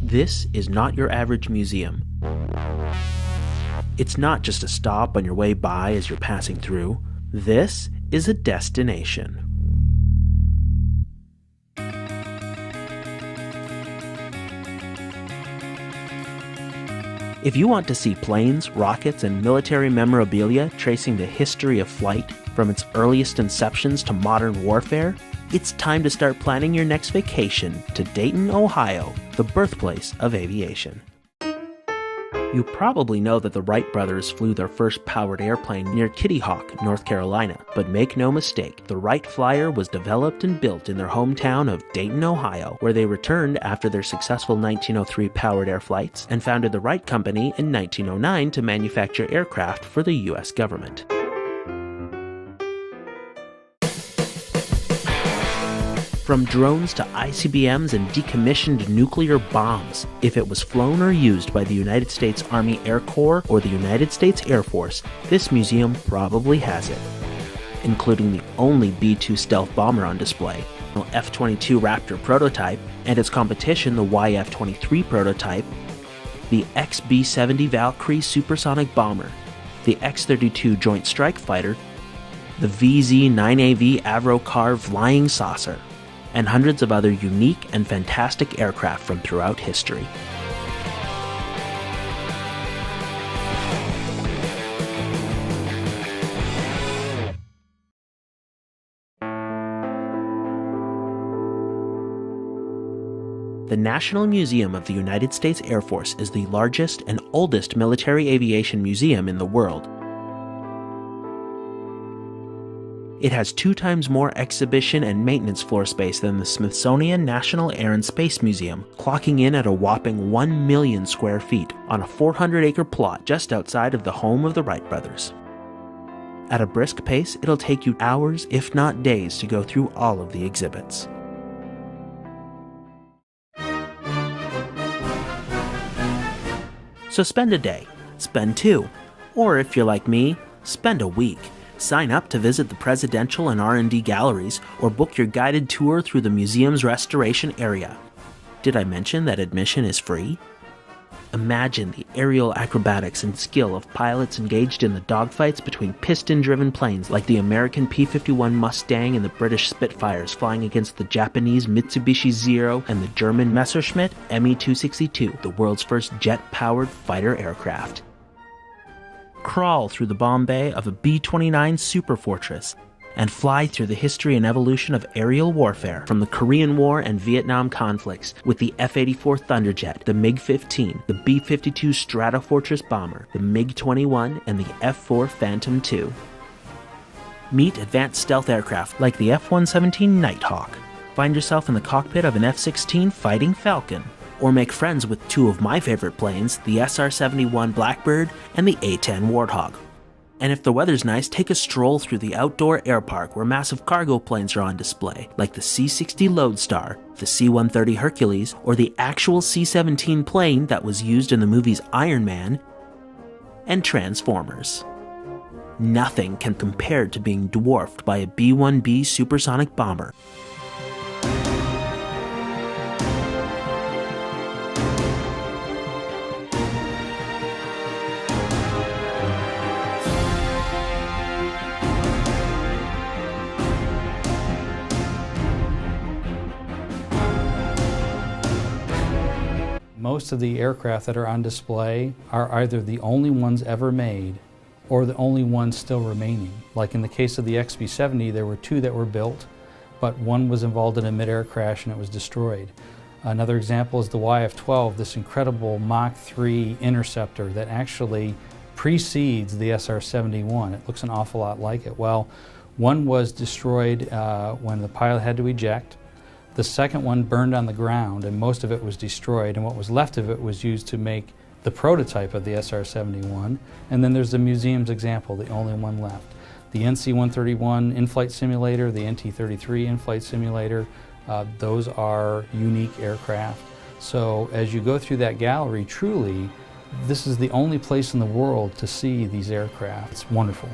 This is not your average museum. It's not just a stop on your way by as you're passing through. This is a destination. If you want to see planes, rockets, and military memorabilia tracing the history of flight from its earliest inceptions to modern warfare, it's time to start planning your next vacation to Dayton, Ohio, the birthplace of aviation. You probably know that the Wright brothers flew their first powered airplane near Kitty Hawk, North Carolina, but make no mistake, the Wright Flyer was developed and built in their hometown of Dayton, Ohio, where they returned after their successful 1903 powered air flights and founded the Wright Company in 1909 to manufacture aircraft for the U.S. government. From drones to ICBMs and decommissioned nuclear bombs, if it was flown or used by the United States Army Air Corps or the United States Air Force, this museum probably has it, including the only B-2 stealth bomber on display, the F-22 Raptor prototype, and its competition, the YF-23 prototype, the XB-70 Valkyrie supersonic bomber, the X-32 Joint Strike Fighter, the VZ-9AV Avro Car flying saucer, and hundreds of other unique and fantastic aircraft from throughout history. The National Museum of the United States Air Force is the largest and oldest military aviation museum in the world. It has 2 times more exhibition and maintenance floor space than the Smithsonian National Air and Space Museum, clocking in at a whopping 1 million square feet on a 400-acre plot just outside of the home of the Wright brothers. At a brisk pace, it'll take you hours, if not days, to go through all of the exhibits. So spend a day, spend 2, or if you're like me, spend a week. Sign up to visit the presidential and R&D galleries or book your guided tour through the museum's restoration area. Did I mention that admission is free? Imagine the aerial acrobatics and skill of pilots engaged in the dogfights between piston-driven planes like the American P-51 Mustang and the British Spitfires flying against the Japanese Mitsubishi Zero and the German Messerschmitt Me-262, the world's first jet-powered fighter aircraft. Crawl through the bomb bay of a B-29 Superfortress and fly through the history and evolution of aerial warfare from the Korean War and Vietnam conflicts with the F-84 Thunderjet, the MiG-15, the B-52 Stratofortress bomber, the MiG-21, and the F-4 Phantom II. Meet advanced stealth aircraft like the F-117 Nighthawk. Find yourself in the cockpit of an F-16 Fighting Falcon. Or make friends with 2 of my favorite planes, the SR-71 Blackbird and the A-10 Warthog. And if the weather's nice, take a stroll through the outdoor air park where massive cargo planes are on display, like the C-60 Lodestar, the C-130 Hercules, or the actual C-17 plane that was used in the movies Iron Man and Transformers. Nothing can compare to being dwarfed by a B-1B supersonic bomber. Most of the aircraft that are on display are either the only ones ever made or the only ones still remaining. Like in the case of the XB-70, there were 2 that were built, but one was involved in a mid-air crash and it was destroyed. Another example is the YF-12, this incredible Mach 3 interceptor that actually precedes the SR-71. It looks an awful lot like it. Well, one was destroyed when the pilot had to eject. The second one burned on the ground and most of it was destroyed, and what was left of it was used to make the prototype of the SR-71. And then there's the museum's example, the only one left. The NC-131 in-flight simulator, the NT-33 in-flight simulator, those are unique aircraft. So as you go through that gallery, truly, this is the only place in the world to see these aircraft. It's wonderful.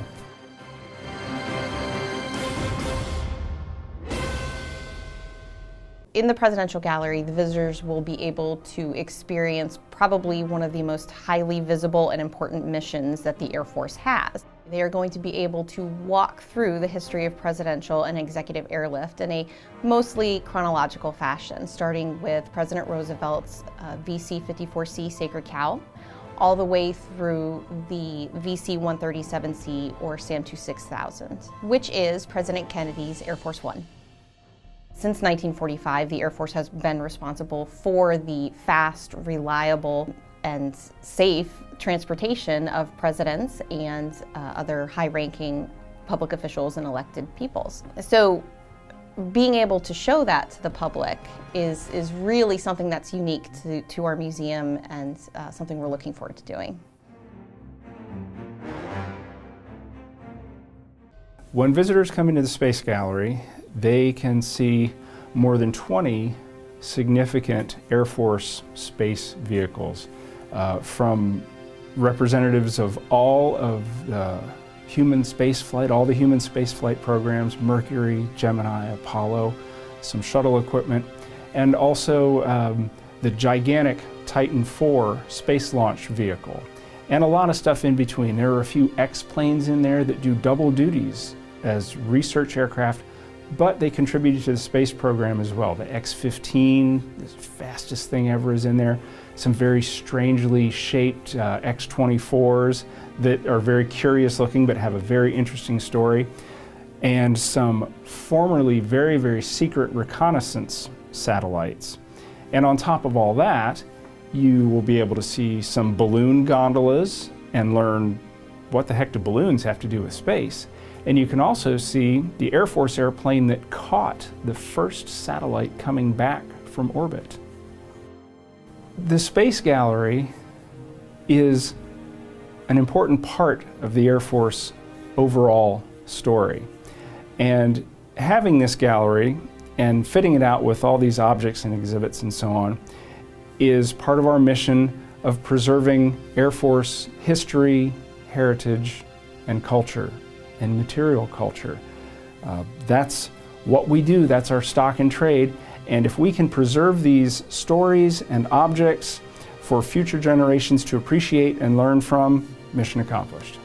In the Presidential Gallery, the visitors will be able to experience probably one of the most highly visible and important missions that the Air Force has. They are going to be able to walk through the history of presidential and executive airlift in a mostly chronological fashion, starting with President Roosevelt's VC-54C Sacred Cow, all the way through the VC-137C or SAM-2 6000, which is President Kennedy's Air Force One. Since 1945, the Air Force has been responsible for the fast, reliable, and safe transportation of presidents and other high-ranking public officials and elected peoples. So being able to show that to the public is really something that's unique to our museum and something we're looking forward to doing. When visitors come into the Space Gallery, they can see more than 20 significant Air Force space vehicles from representatives of all of the human space flight, all the human space flight programs, Mercury, Gemini, Apollo, some shuttle equipment, and also the gigantic Titan IV space launch vehicle, and a lot of stuff in between. There are a few X-planes in there that do double duties as research aircraft, but they contributed to the space program as well. The X-15, the fastest thing ever, is in there. Some very strangely shaped X-24s that are very curious looking but have a very interesting story. And some formerly very, very secret reconnaissance satellites. And on top of all that, you will be able to see some balloon gondolas and learn what the heck do balloons have to do with space. And you can also see the Air Force airplane that caught the first satellite coming back from orbit. The Space Gallery is an important part of the Air Force overall story. And having this gallery and fitting it out with all these objects and exhibits and so on is part of our mission of preserving Air Force history, heritage, and culture, and material culture. That's what we do, that's our stock and trade, and if we can preserve these stories and objects for future generations to appreciate and learn from, mission accomplished.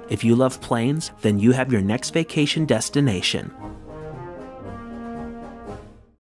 If you love planes, then you have your next vacation destination.